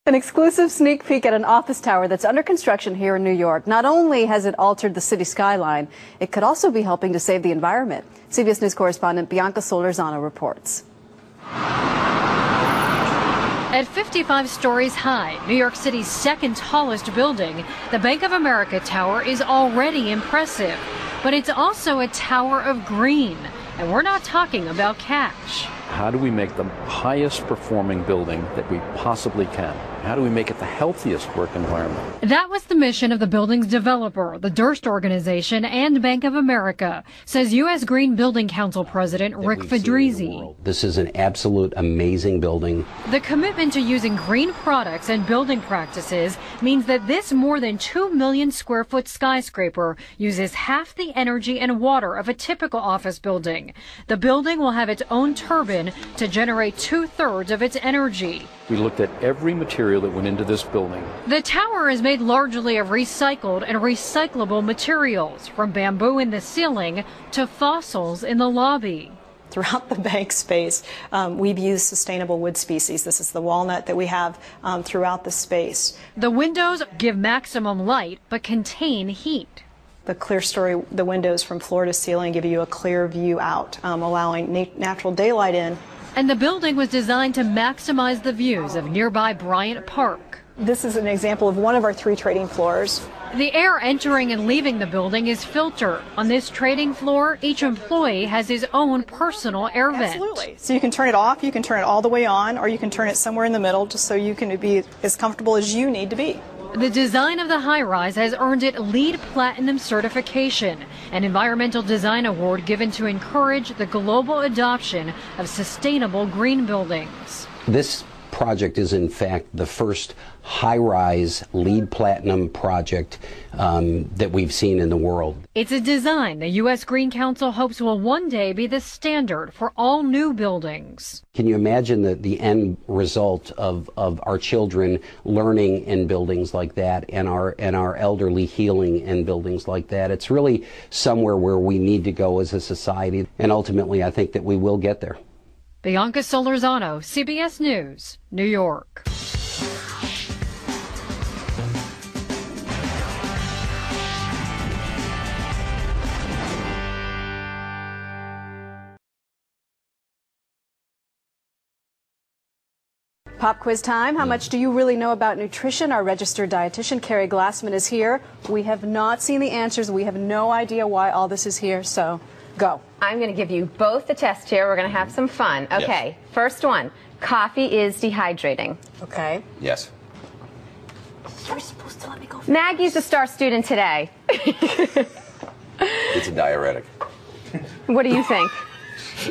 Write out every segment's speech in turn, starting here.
An exclusive sneak peek at an office tower that's under construction here in New York. Not only has it altered the city skyline, it could also be helping to save the environment. CBS News correspondent Bianca Solorzano reports. At 55 stories high, New York City's second tallest building, the Bank of America Tower is already impressive. But it's also a tower of green. And we're not talking about cash. How do we make the highest performing building that we possibly can? How do we make it the healthiest work environment? That was the mission of the building's developer, the Durst Organization and Bank of America, says U.S. Green Building Council President Rick Fedrizzi. This is an absolute amazing building. The commitment to using green products and building practices means that this more than 2 million square foot skyscraper uses half the energy and water of a typical office building. The building will have its own turbine to generate 2/3 of its energy. We looked at every material that went into this building. The tower is made largely of recycled and recyclable materials, from bamboo in the ceiling to fossils in the lobby. Throughout the bank space, we've used sustainable wood species. This is the walnut that we have throughout the space. The windows give maximum light but contain heat. The clear story, the windows from floor to ceiling give you a clear view out, allowing natural daylight in. And the building was designed to maximize the views of nearby Bryant Park. This is an example of one of our 3 trading floors. The air entering and leaving the building is filtered. On this trading floor, each employee has his own personal air vent. Absolutely. So you can turn it off, you can turn it all the way on, or you can turn it somewhere in the middle just so you can be as comfortable as you need to be. The design of the high-rise has earned it LEED Platinum certification, an environmental design award given to encourage the global adoption of sustainable green buildings. This project is in fact the first high-rise LEED Platinum project that we've seen in the world. It's a design the U.S. Green Council hopes will one day be the standard for all new buildings. Can you imagine the end result of our children learning in buildings like that and our elderly healing in buildings like that? It's really somewhere where we need to go as a society, and ultimately I think that we will get there. Bianca Solorzano, CBS News, New York. Pop quiz time. How much do you really know about nutrition? Our registered dietitian, Carrie Glassman, is here. We have not seen the answers. We have no idea why all this is here, so go. I'm going to give you both the test here. We're going to have some fun. Okay, yes. First one. Coffee is dehydrating. Okay. Yes. You're supposed to let me go first. Maggie's a star student today. It's a diuretic. What do you think?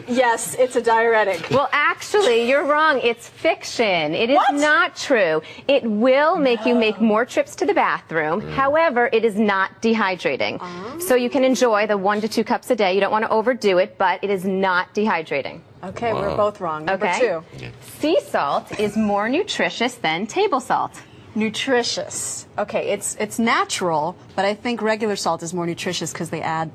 Yes, it's a diuretic. Well, actually, you're wrong. It's fiction. It is not true. It will make you make more trips to the bathroom. However, it is not dehydrating. So you can enjoy the 1 to 2 cups a day. You don't want to overdo it, but it is not dehydrating. Okay, we're both wrong. Number 2. Sea salt is more nutritious than table salt. Nutritious. Okay, it's natural, but I think regular salt is more nutritious because they add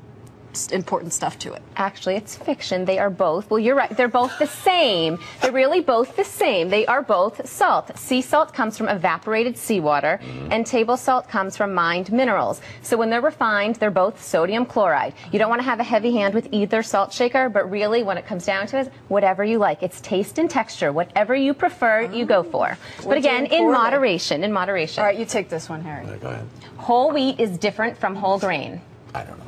important stuff to it. Actually, it's fiction. They are both, well, you're right, they're both the same. They're really both the same. They are both salt. Sea salt comes from evaporated seawater, and table salt comes from mined minerals. So when they're refined, they're both sodium chloride. You don't want to have a heavy hand with either salt shaker, but really, when it comes down to it, whatever you like. It's taste and texture. Whatever you prefer, you go for. But again, in moderation, in moderation. All right, you take this one, Harry. Go ahead. Whole wheat is different from whole grain. I don't know.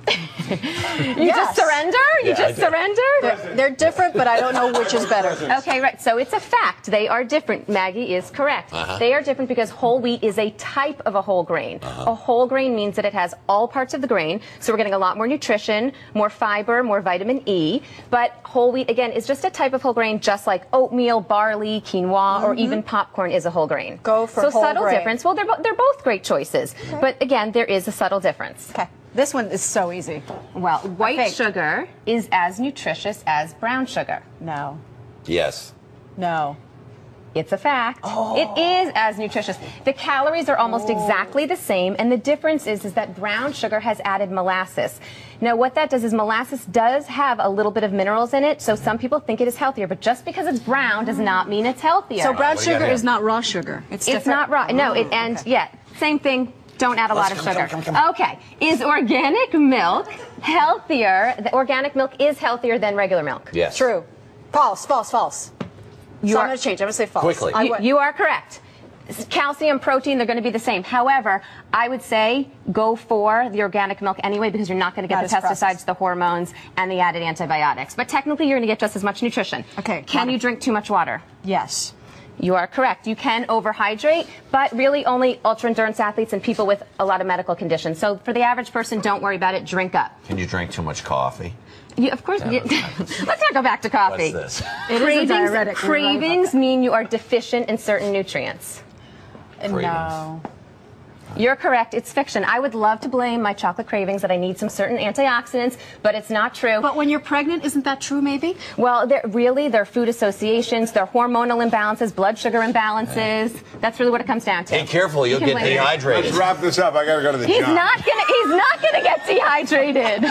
You just surrender? You just surrender? They're different, but I don't know which is better. Okay, right. So it's a fact. They are different. Maggie is correct. They are different because whole wheat is a type of a whole grain. A whole grain means that it has all parts of the grain. So we're getting a lot more nutrition, more fiber, more vitamin E. But whole wheat, again, is just a type of whole grain, just like oatmeal, barley, quinoa, or even popcorn is a whole grain. Go for so whole subtle grain. difference. Well, they're both great choices. Okay. But again, there is a subtle difference. Okay. This one is so easy. Well, white sugar is as nutritious as brown sugar. No. Yes. No. It's a fact. It is as nutritious. The calories are almost exactly the same, and the difference is that brown sugar has added molasses. Now, what that does is molasses does have a little bit of minerals in it, so some people think it is healthier, but just because it's brown does not mean it's healthier. So brown sugar is not raw sugar. It's not raw. No, same thing. Don't add a lot of sugar. Okay. Is organic milk healthier? The organic milk is healthier than regular milk. Yes. True. False. I'm going to change. I'm going to say false. Quickly. You are correct. Calcium, protein, they're going to be the same. However, I would say go for the organic milk anyway because you're not going to get the pesticides, the hormones, and the added antibiotics. But technically, you're going to get just as much nutrition. Okay. Can you drink too much water? Yes. You are correct. You can overhydrate, but really only ultra-endurance athletes and people with a lot of medical conditions. So for the average person, don't worry about it. Drink up. Can you drink too much coffee? Of course. Let's not go back to coffee. What's this? It is a diuretic. Cravings mean you are deficient in certain nutrients. No. You're correct. It's fiction. I would love to blame my chocolate cravings that I need some certain antioxidants, but it's not true. But when you're pregnant, isn't that true, maybe? Well, they're food associations, they're hormonal imbalances, blood sugar imbalances. That's really what it comes down to. Hey, careful, you'll get dehydrated. Let's wrap this up. I got to go to the He's job. not gonna get dehydrated.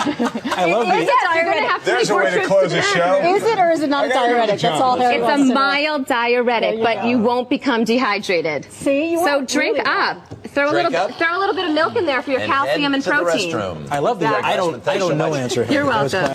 I love it. There's a way to close a show. Is it or is it not a diuretic? That's all there It's a mild diuretic, but you won't become dehydrated. See, so drink up. Throw a little bit of milk in there for your calcium and protein. I love the I don't know answer. You're welcome.